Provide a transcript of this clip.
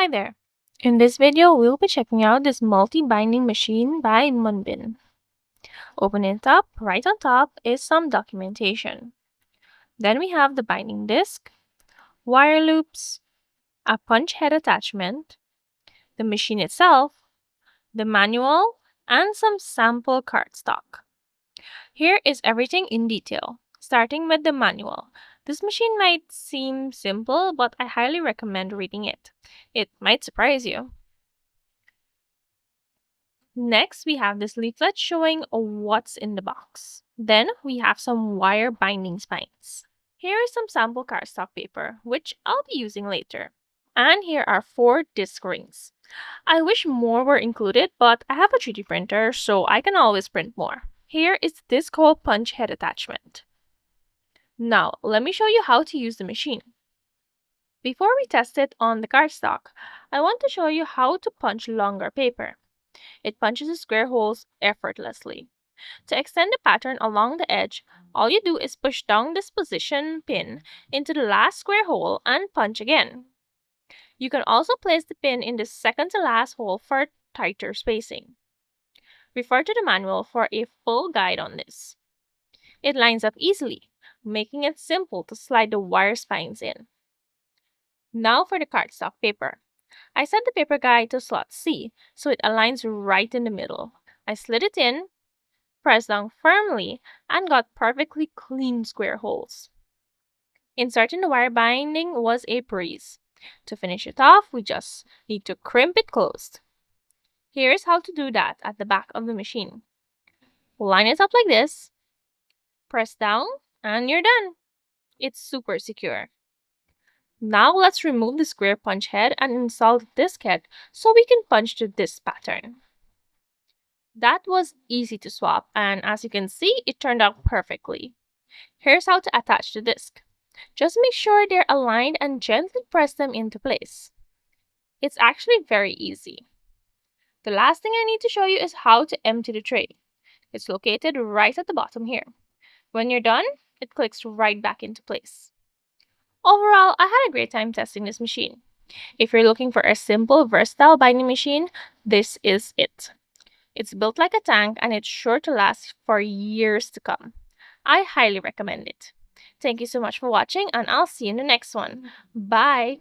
Hi there. In this video, we'll be checking out this multi-binding machine by Munbyn. Open it up. Right on top is some documentation. Then we have the binding disc, wire loops, a punch head attachment, the machine itself, the manual, and some sample cardstock. Here is everything in detail, starting with the manual. This machine might seem simple, but I highly recommend reading it. It might surprise you. Next, we have this leaflet showing what's in the box. Then we have some wire binding spines. Here is some sample cardstock paper, which I'll be using later. And here are 4 disc rings. I wish more were included, but I have a 3D printer, so I can always print more. Here is the disc hole punch head attachment. Now, let me show you how to use the machine. Before we test it on the cardstock, I want to show you how to punch longer paper. It punches the square holes effortlessly. To extend the pattern along the edge, all you do is push down this position pin into the last square hole and punch again. You can also place the pin in the second to last hole for tighter spacing. Refer to the manual for a full guide on this. It lines up easily, making it simple to slide the wire spines in. Now for the cardstock paper. I set the paper guide to slot C, so it aligns right in the middle. I slid it in, pressed down firmly, and got perfectly clean square holes. Inserting the wire binding was a breeze. To finish it off, we just need to crimp it closed. Here's how to do that at the back of the machine. Line it up like this, press down, and you're done. It's super secure. Now let's remove the square punch head and install the disc head so we can punch the disc pattern. That was easy to swap, and as you can see, it turned out perfectly. Here's how to attach the disc. Just make sure they're aligned and gently press them into place. It's actually very easy. The last thing I need to show you is how to empty the tray. It's located right at the bottom here. When you're done, it clicks right back into place. Overall, I had a great time testing this machine. If you're looking for a simple, versatile binding machine, this is it. It's built like a tank and it's sure to last for years to come. I highly recommend it. Thank you so much for watching and I'll see you in the next one. Bye!